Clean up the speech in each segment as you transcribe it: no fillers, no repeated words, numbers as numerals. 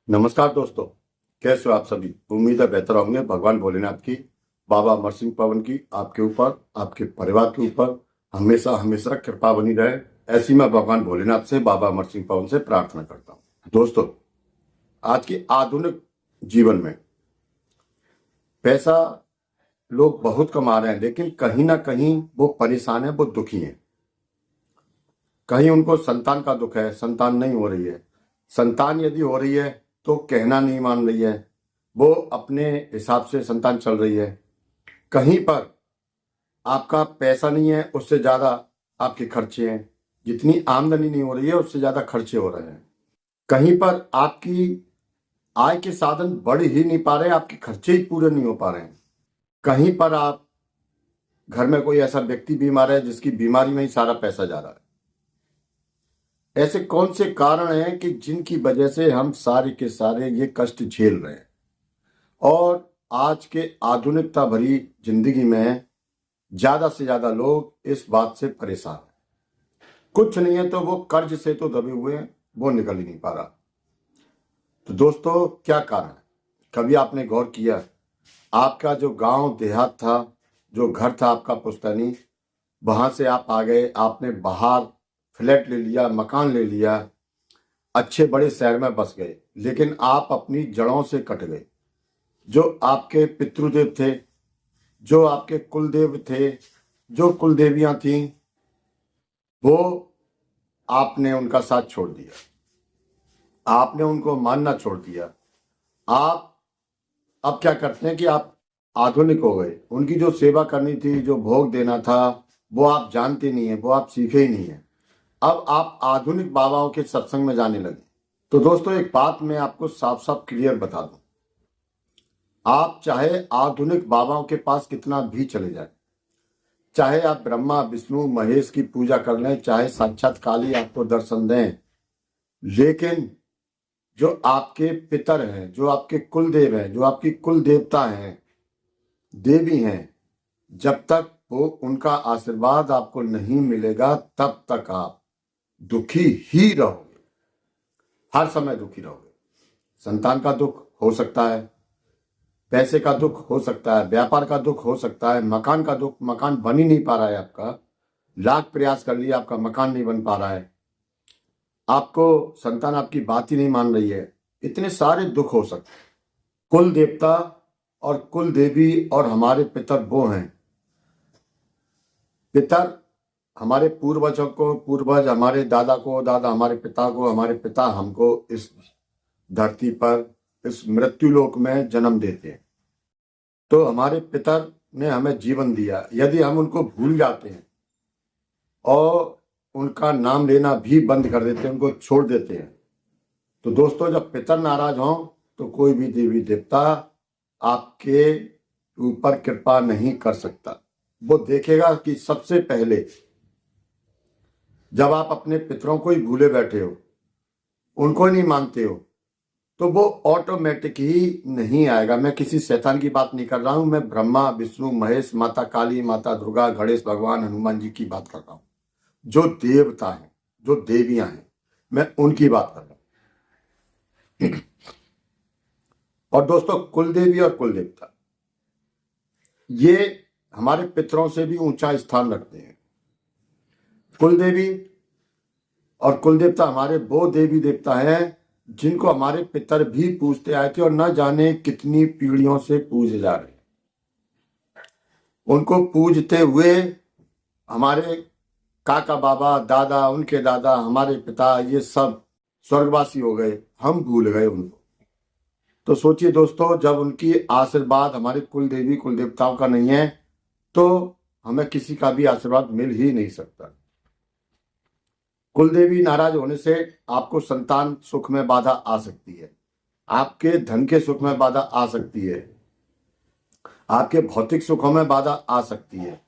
नमस्कार दोस्तों, कैसे हो आप सभी। उम्मीद है बेहतर होंगे। भगवान भोलेनाथ की, बाबा अमर सिंह पवन की आपके ऊपर, आपके परिवार के ऊपर हमेशा हमेशा कृपा बनी रहे। ऐसी मैं भगवान भोलेनाथ से, बाबा अमर सिंह पवन से प्रार्थना करता हूँ। दोस्तों, आज के आधुनिक जीवन में पैसा लोग बहुत कमा रहे हैं, लेकिन कहीं ना कहीं वो परेशान है, वो दुखी हैं। कहीं उनको संतान का दुख है, संतान नहीं हो रही है। संतान यदि हो रही है तो कहना नहीं मान रही है, वो अपने हिसाब से संतान चल रही है। कहीं पर आपका पैसा नहीं है, उससे ज्यादा आपके खर्चे हैं। जितनी आमदनी नहीं हो रही है, उससे ज्यादा खर्चे हो रहे हैं। कहीं पर आपकी आय के साधन बढ़ ही नहीं पा रहे, आपके खर्चे ही पूरे नहीं हो पा रहे हैं। कहीं पर आप घर में कोई ऐसा व्यक्ति बीमार है जिसकी बीमारी में ही सारा पैसा जा रहा है। ऐसे कौन से कारण हैं कि जिनकी वजह से हम सारे के सारे ये कष्ट झेल रहे हैं। और आज के आधुनिकता भरी जिंदगी में ज्यादा से ज्यादा लोग इस बात से परेशान हैं। कुछ नहीं है तो वो कर्ज से तो दबे हुए हैं, वो निकल ही नहीं पा रहा। तो दोस्तों, क्या कारण है? कभी आपने गौर किया, आपका जो गांव देहात था, जो घर था आपका पुश्तैनी, वहां से आप आ गए, आपने बाहर फ्लैट ले लिया, मकान ले लिया, अच्छे बड़े शहर में बस गए, लेकिन आप अपनी जड़ों से कट गए। जो आपके पितृदेव थे, जो आपके कुलदेव थे, जो कुलदेवियां थीं, वो आपने उनका साथ छोड़ दिया, आपने उनको मानना छोड़ दिया। आप अब क्या करते हैं कि आप आधुनिक हो गए। उनकी जो सेवा करनी थी, जो भोग देना था, वो आप जानते नहीं है, वो आप सीखे ही नहीं है। अब आप आधुनिक बाबाओं के सत्संग में जाने लगे। तो दोस्तों, एक बात मैं आपको साफ साफ क्लियर बता दूं, आप चाहे आधुनिक बाबाओं के पास कितना भी चले जाए, चाहे आप ब्रह्मा विष्णु महेश की पूजा कर लें, चाहे साक्षात काली आपको दर्शन दें, लेकिन जो आपके पितर हैं, जो आपके कुलदेव हैं, जो आपकी कुल देवता हैं, देवी हैं, जब तक वो उनका आशीर्वाद आपको नहीं मिलेगा, तब तक आप दुखी ही रहोगे। हर समय दुखी रहोगे। संतान का दुख हो सकता है, पैसे का दुख हो सकता है, व्यापार का दुख हो सकता है, मकान का दुख, मकान बन ही नहीं पा रहा है आपका, लाख प्रयास कर लिया, आपका मकान नहीं बन पा रहा है, आपको संतान आपकी बात ही नहीं मान रही है। इतने सारे दुख हो सकते हैं। कुल देवता और कुल देवी और हमारे पितर वो हैं। पितर हमारे पूर्वजों को, पूर्वज हमारे दादा को, दादा हमारे पिता को, हमारे पिता हमको इस धरती पर, इस मृत्यु लोक में जन्म देते हैं। तो हमारे पितर ने हमें जीवन दिया। यदि हम उनको भूल जाते हैं और उनका नाम लेना भी बंद कर देते हैं, उनको छोड़ देते हैं, तो दोस्तों, जब पितर नाराज हों तो कोई भी देवी देवता आपके ऊपर कृपा नहीं कर सकता। वो देखेगा कि सबसे पहले जब आप अपने पितरों को ही भूले बैठे हो, उनको ही नहीं मानते हो, तो वो ऑटोमेटिक ही नहीं आएगा। मैं किसी शैतान की बात नहीं कर रहा हूं, मैं ब्रह्मा विष्णु महेश, माता काली, माता दुर्गा, गणेश भगवान, हनुमान जी की बात कर रहा हूं। जो देवता हैं, जो देवियां हैं, मैं उनकी बात कर रहा हूं। और दोस्तों, कुलदेवी और कुलदेवता ये हमारे पितरों से भी ऊंचा स्थान रखते हैं। कुलदेवी और कुलदेवता हमारे वो देवी देवता हैं जिनको हमारे पितर भी पूजते आए थे और न जाने कितनी पीढ़ियों से पूजे जा रहे हैं। उनको पूजते हुए हमारे काका बाबा, दादा, उनके दादा, हमारे पिता, ये सब स्वर्गवासी हो गए, हम भूल गए उनको। तो सोचिए दोस्तों, जब उनकी आशीर्वाद हमारे कुल देवी कुल देवताओं का नहीं है, तो हमें किसी का भी आशीर्वाद मिल ही नहीं सकता। कुलदेवी नाराज होने से आपको संतान सुख में बाधा आ सकती है, आपके धन के सुख में बाधा आ सकती है, आपके भौतिक सुखों में बाधा आ सकती है।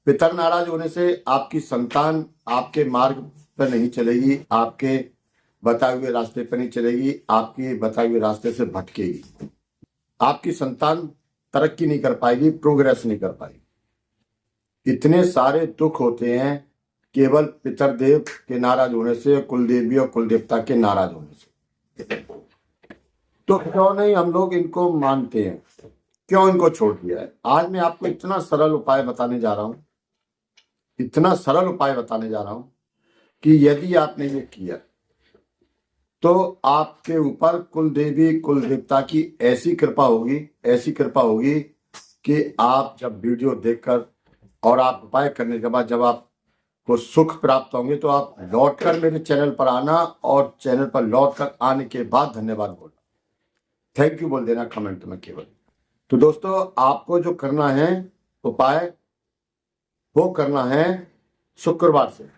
पितर नाराज होने से आपकी संतान आपके मार्ग पर नहीं चलेगी, आपके बताए हुए रास्ते पर नहीं चलेगी, आपके बताए हुए रास्ते से भटकेगी। आपकी संतान तरक्की नहीं कर पाएगी, प्रोग्रेस नहीं कर पाएगी। इतने सारे दुख होते हैं केवल पितरदेव के नाराज होने से, कुलदेवी और कुलदेवता के नाराज होने से। तो क्यों नहीं हम लोग इनको मानते हैं, क्यों इनको छोड़ दिया है। आज मैं आपको इतना सरल उपाय बताने जा रहा हूं, इतना सरल उपाय बताने जा रहा हूं कि यदि आपने ये किया तो आपके ऊपर कुल देवी कुल देवता की ऐसी कृपा होगी, ऐसी कृपा होगी कि आप जब वीडियो देखकर और आप उपाय करने के बाद जब आपको सुख प्राप्त होंगे तो आप लौटकर मेरे चैनल पर आना और चैनल पर लौटकर आने के बाद धन्यवाद बोलना, थैंक यू बोल देना कमेंट में केवल। तो दोस्तों आपको जो करना है उपाय वो करना है शुक्रवार से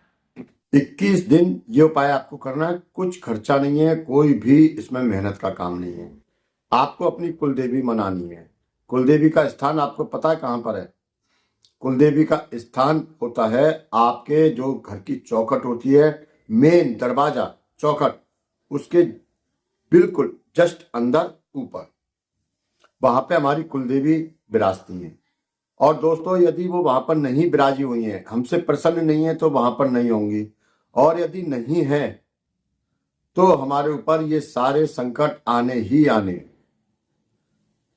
21 दिन ये उपाय आपको करना है। कुछ खर्चा नहीं है, कोई भी इसमें मेहनत का काम नहीं है। आपको अपनी कुलदेवी मनानी है। कुलदेवी का स्थान आपको पता है कहाँ पर है? कुलदेवी का स्थान होता है आपके जो घर की चौखट होती है, मेन दरवाजा चौखट, उसके बिल्कुल जस्ट अंदर ऊपर, वहां पे हमारी कुलदेवी विराजती है। और दोस्तों यदि वो वहां पर नहीं विराजी हुई है, हमसे प्रसन्न नहीं है, तो वहां पर नहीं होंगी। और यदि नहीं है तो हमारे ऊपर ये सारे संकट आने ही आने।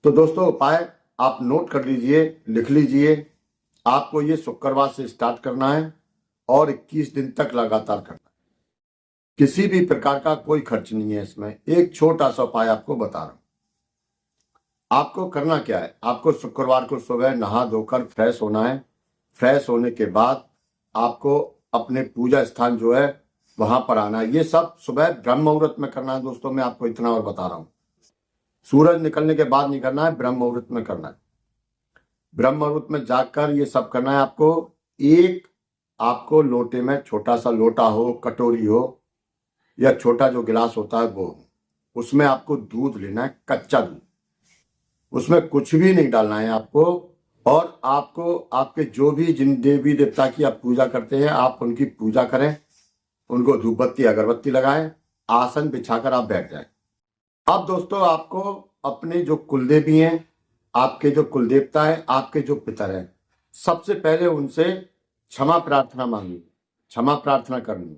तो दोस्तों उपाय आप नोट कर लीजिए, लिख लीजिए। आपको ये शुक्रवार से स्टार्ट करना है और 21 दिन तक लगातार करना है। किसी भी प्रकार का कोई खर्च नहीं है इसमें, एक छोटा सा उपाय आपको बता रहा हूं। आपको करना क्या है, आपको शुक्रवार को सुबह नहा धोकर फ्रेश होना है। फ्रेश होने के बाद आपको अपने पूजा स्थान जो है वहां पर आना है। ये सब सुबह ब्रह्म मुहूर्त में करना है दोस्तों, मैं आपको इतना और बता रहा हूं। सूरज निकलने के बाद नहीं करना है, ब्रह्म मुहूर्त में करना है। ब्रह्म मुहूर्त में जाकर ये सब करना है आपको। एक आपको लोटे में, छोटा सा लोटा हो, कटोरी हो या छोटा जो गिलास होता है वो, उसमें आपको दूध लेना है, कच्चा दूध। उसमें कुछ भी नहीं डालना है आपको। और आपको आपके जो भी जिन देवी देवता की आप पूजा करते हैं आप उनकी पूजा करें, उनको धूप बत्ती अगरबत्ती लगाएं, आसन बिछाकर आप बैठ जाएं। अब दोस्तों आपको अपने जो कुलदेवी हैं, आपके जो कुलदेवता है, आपके जो पितर हैं, सबसे पहले उनसे क्षमा प्रार्थना मांगनी, क्षमा प्रार्थना करनी।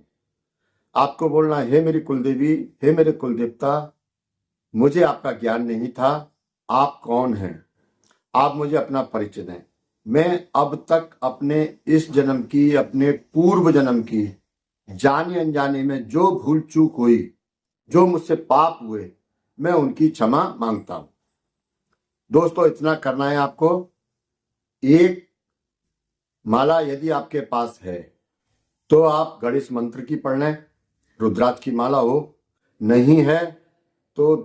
आपको बोलना, हे मेरी कुलदेवी, हे मेरे कुलदेवता, मुझे आपका ज्ञान नहीं था, आप कौन हैं, आप मुझे अपना परिचय दें। मैं अब तक अपने इस जन्म की, अपने पूर्व जन्म की जाने अनजाने में जो भूल चूक हुई, जो मुझसे पाप हुए, मैं उनकी क्षमा मांगता हूं। दोस्तों इतना करना है आपको। एक माला यदि आपके पास है तो आप गणेश मंत्र की पढ़ लें, रुद्राक्ष की माला हो, नहीं है तो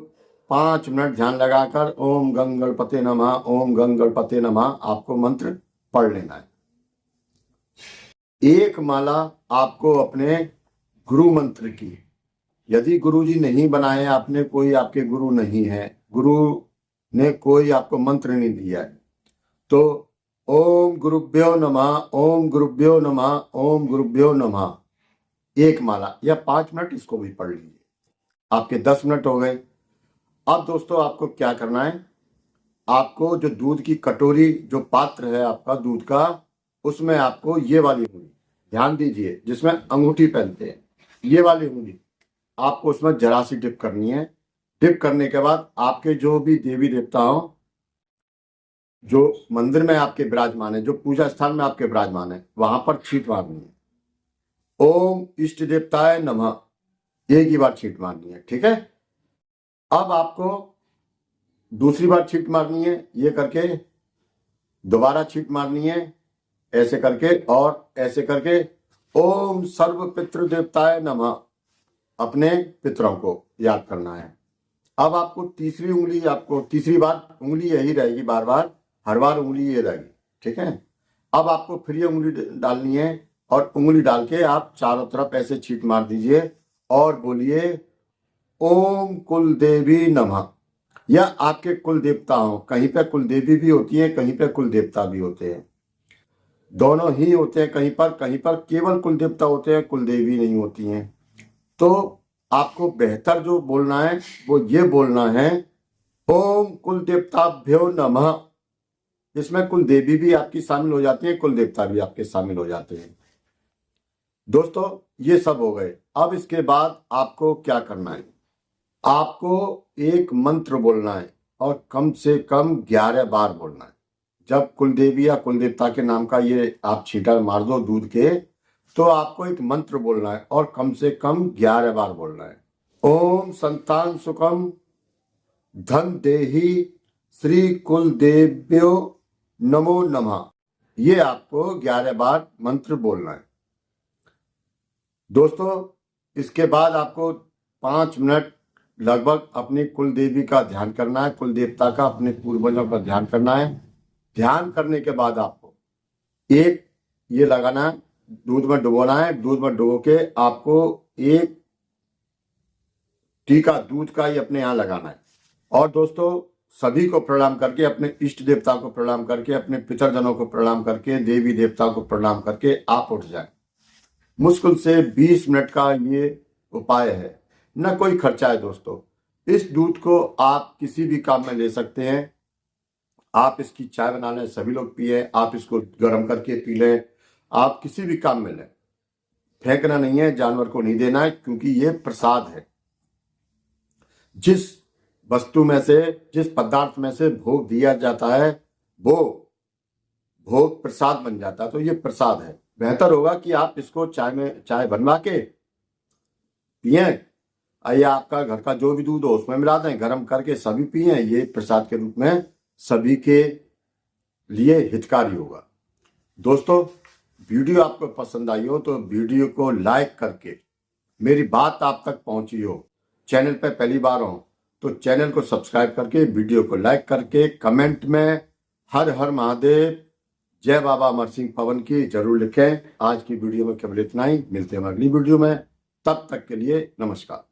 5 मिनट ध्यान लगाकर ओम गंग गणपते नमः, ओम गंग गणपते नमः आपको मंत्र पढ़ लेना है। एक माला आपको अपने गुरु मंत्र की, यदि गुरु जी नहीं बनाए, आपने कोई आपके गुरु नहीं है, गुरु ने कोई आपको मंत्र नहीं दिया है, तो ओम गुरुभ्यो नमः, ओम गुरुभ्यो नमः, ओम गुरुभ्यो नमः एक माला या 5 मिनट इसको भी पढ़ लीजिए। आपके 10 मिनट हो गए। अब दोस्तों आपको क्या करना है, आपको जो दूध की कटोरी, जो पात्र है आपका दूध का, उसमें आपको ये वाली उंगली, ध्यान दीजिए, जिसमें अंगूठी पहनते हैं, ये वाली उंगली आपको उसमें जरा सी डिप करनी है। डिप करने के बाद आपके जो भी देवी देवता हो, जो मंदिर में आपके विराजमान है, जो पूजा स्थान में आपके विराजमान है, वहां पर छींट मारनी है। ओम इष्ट देवताय नमः एक ही बार छींट मारनी है, ठीक है। अब आपको दूसरी बार छींट मारनी है, ये करके दोबारा छींट मारनी है, ऐसे करके और ऐसे करके। ओम सर्व पितृ देवताय नमः, अपने पितरों को याद करना है। अब आपको तीसरी उंगली, आपको तीसरी बार उंगली यही रहेगी, बार बार हर बार उंगली ये रहेगी, ठीक है। अब आपको फिर ये उंगली डालनी है और उंगली डाल के आप चारों तरफ ऐसे छींट मार दीजिए और बोलिए ओम कुल देवी नमः। या आपके कुल देवता हो, कहीं पे कुल देवी भी होती है, कहीं पे कुल देवता भी होते हैं, दोनों ही होते हैं। कहीं पर केवल कुल देवता होते हैं, कुल देवी नहीं होती हैं। तो आपको बेहतर जो बोलना है वो ये बोलना है ओम कुल देवताभ्यो नमः। इसमें कुल देवी भी आपकी शामिल हो जाती है, कुल देवता भी आपके शामिल हो जाते हैं। दोस्तों ये सब हो गए। अब इसके बाद आपको क्या करना है, आपको एक मंत्र बोलना है और कम से कम 11 बार बोलना है। जब कुलदेवी या कुलदेवता के नाम का ये आप छींटा मार दो दूध के, तो आपको एक मंत्र बोलना है और कम से कम 11 बार बोलना है। ओम संतान सुखम धन देही श्री कुलदेव्यो नमो नमः। ये आपको 11 बार मंत्र बोलना है। दोस्तों, इसके बाद आपको 5 मिनट लगभग अपनी कुल देवी का ध्यान करना है, कुल देवता का, अपने पूर्वजों का ध्यान करना है। ध्यान करने के बाद आपको एक ये लगाना है, दूध में डुबोना है। दूध में डुबो के आपको एक टीका दूध का ही अपने यहाँ लगाना है। और दोस्तों, सभी को प्रणाम करके, अपने इष्ट देवता को प्रणाम करके, अपने पितरजनों को प्रणाम करके, देवी देवता को प्रणाम करके आप उठ जाए। मुश्किल से 20 मिनट का ये उपाय है, न कोई खर्चा है। दोस्तों, इस दूध को आप किसी भी काम में ले सकते हैं। आप इसकी चाय बना लें, सभी लोग पिए, आप इसको गर्म करके पी लें, आप किसी भी काम में लें। फेंकना नहीं है, जानवर को नहीं देना है, क्योंकि ये प्रसाद है। जिस वस्तु में से, जिस पदार्थ में से भोग दिया जाता है, वो भोग प्रसाद बन जाता है। तो ये प्रसाद है। बेहतर होगा कि आप इसको चाय बनवा के पिए, या आपका घर का जो भी दूध हो उसमें मिला दें, गर्म करके सभी पिए। ये प्रसाद के रूप में सभी के लिए हितकारी होगा। दोस्तों, वीडियो आपको पसंद आई हो तो वीडियो को लाइक करके, मेरी बात आप तक पहुंची हो, चैनल पर पहली बार हो तो चैनल को सब्सक्राइब करके, वीडियो को लाइक करके, कमेंट में हर हर महादेव, जय बाबा अमरसिंह पवन की जरूर लिखें। आज की वीडियो में केवल इतना ही। मिलते हैं अगली वीडियो में, तब तक के लिए नमस्कार।